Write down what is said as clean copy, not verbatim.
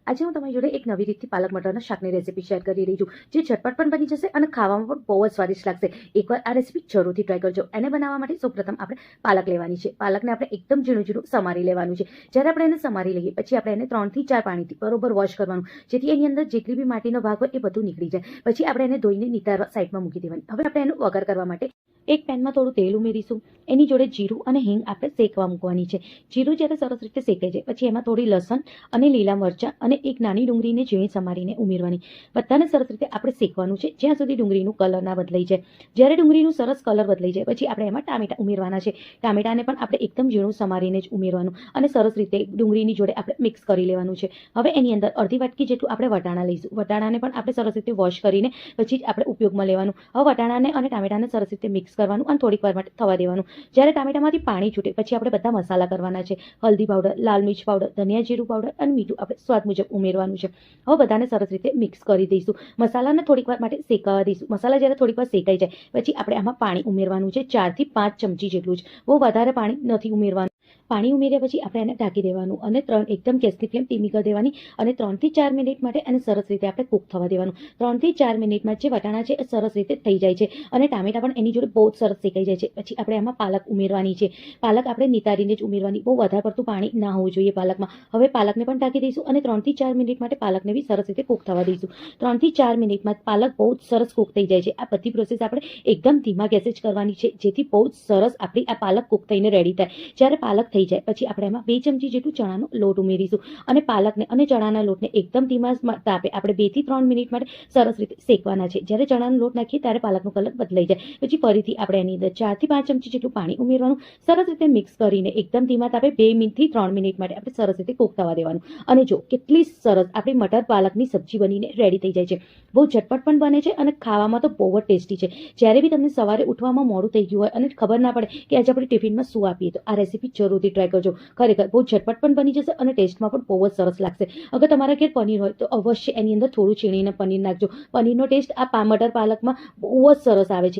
આજે હું તમારી જોડે એક નવી રીતથી પાલક મટરના શાકની રેસીપી શેર કરી રહી છું, જે ઝટપટ પણ બની જશે અને ખાવામાં પણ બહુ જ સ્વાદિષ્ટ લાગશે. એકવાર આ રેસીપી જરૂરથી ટ્રાય કરજો. એને બનાવવા માટે સૌપ્રથમ આપણે પાલક લેવાની છે. પાલકને આપણે એકદમ ઝીણું ઝીણું સમારી લેવાનું છે. જ્યારે આપણે એને સમારી લઈએ પછી આપણે એને 3 થી 4 પાણીથી બરોબર વોશ કરવાનું, જેથી એની અંદર જેટલી બી માટીનો ભાગ હોય એ બધું નીકળી જાય. પછી આપણે એને ધોઈને નિતારવા સાઈડમાં મૂકી દેવાની. હવે આપણે એનો વઘાર કરવા માટે એક પેનમાં થોડું તેલ ઉમેરીશું. એની જોડે જીરું અને હિંગ આપણે શેકવા મૂકવાની છે. જીરું જ્યારે સરસ રીતે શેકાઈ જાય પછી એમાં થોડી લસણ અને લીલા મરચાં અને એક નાની ડુંગળીને ઝીણી સમારીને ઉમેરવાની. બધાને સરસ રીતે આપણે શેકવાનું છે જ્યાં સુધી ડુંગળીનું કલર ના બદલાઈ જાય. જ્યારે ડુંગળીનું સરસ કલર બદલાઈ જાય પછી આપણે એમાં ટામેટા ઉમેરવાના છે. ટામેટાને પણ આપણે એકદમ ઝીણું સમારીને જ ઉમેરવાનું અને સરસ રીતે ડુંગળીની જોડે આપણે મિક્સ કરી લેવાનું છે. હવે એની અંદર અડધી વાટકી જેટલું આપણે વટાણા લઈશું. વટાણાને પણ આપણે સરસ રીતે વોશ કરીને પછી જ આપણે ઉપયોગમાં લેવાનું. હવે વટાણાને અને ટામેટાને સરસ રીતે મિક્સ કરવાનું અને થોડીક વાર માટે થવા દેવાનું. જ્યારે ટામેટામાંથી પાણી છૂટે પછી આપણે બધા મસાલા કરવાના છે. હલ્દી પાવડર, લાલ મિર્ચ પાવડર, ધનિયા જીરું પાવડર અને મીઠું આપણે સ્વાદ મુજબ ઉમેરવાનું છે. હવે બધાને સરસ રીતે મિક્સ કરી દઈશું. મસાલાને થોડીક વાર માટે શેકાવા દઈશું. મસાલા જ્યારે થોડીક વાર શેકાઈ જાય પછી આપણે આમાં પાણી ઉમેરવાનું છે. 4 થી 5 ચમચી જેટલું જ, બહુ વધારે પાણી નથી ઉમેરવાનું. પાણી ઉમેર્યા પછી આપણે એને ઢાંકી દેવાનું અને એકદમ ગેસની ફ્લેમ ધીમી કરી દેવાની અને 3 થી 4 મિનિટ માટે એને સરસ રીતે આપણે કૂક થવા દેવાનું. 3 થી 4 મિનિટમાં જે વટાણા છે એ સરસ રીતે થઈ જાય છે અને ટામેટા પણ એની જોડે બહુ જ સરસ શેકાઈ જાય છે. પછી આપણે આમાં પાલક ઉમેરવાની છે. પાલક આપણે નિતારીને જ ઉમેરવાની, બહુ વધારે પડતું પાણી ના હોવું જોઈએ પાલકમાં. હવે પાલકને પણ ઢાંકી દઈશું અને 3 થી 4 મિનિટ માટે પાલકને બી સરસ રીતે કૂક થવા દઈશું. 3 થી 4 મિનિટમાં પાલક બહુ જ સરસ કૂક થઈ જાય છે. આ બધી પ્રોસેસ આપણે એકદમ ધીમા ગેસે જ કરવાની છે, જેથી બહુ જ સરસ આપણી આ પાલક કૂક થઈને રેડી થાય. જ્યારે પાલક થઈ જાય પછી આપણે એમાં 2 ચમચી જેટલું ચણાનો લોટ ઉમેરીશું અને પાલકને અને ચણાના લોટને એકદમ ધીમા તાપે આપણે 2 થી 3 મિનિટ માટે સરસ રીતે શેકવાના છે. જ્યારે ચણાનો લોટ નાખીએ ત્યારે પાલકનો કલર બદલાઈ જાય પછી ફરીથી આપણે એની અંદર 4 થી 5 ચમચી જેટલું પાણી ઉમેરવાનું. સરસ રીતે મિક્સ કરીને એકદમ ધીમા તાપે 2 થી 3 મિનિટ માટે આપણે સરસ રીતે કૂક થવા દેવાનું. અને જો કેટલી સરસ આપણી મટર પાલકની સબ્જી બનીને રેડી થઈ જાય છે. બહુ ઝટપટ પણ બને છે અને ખાવામાં તો બહુ જ ટેસ્ટી છે. જ્યારે બી તમને સવારે ઉઠવામાં મોડું થઈ ગયું હોય અને ખબર ના પડે કે આજે આપણે ટિફિનમાં શું આપીએ, તો આ રેસીપી જરૂરથી ટ્રાય કરજો. ખરેખર બહુ ઝટપટ પણ બની જશે અને ટેસ્ટમાં પણ બહુ જ સરસ લાગશે. અગર તમારા ઘેર પનીર હોય તો અવશ્ય એની અંદર થોડું છીણીને પનીર નાખજો. પનીરનો ટેસ્ટ આ મટર પાલકમાં બહુ જ સરસ આવે છે.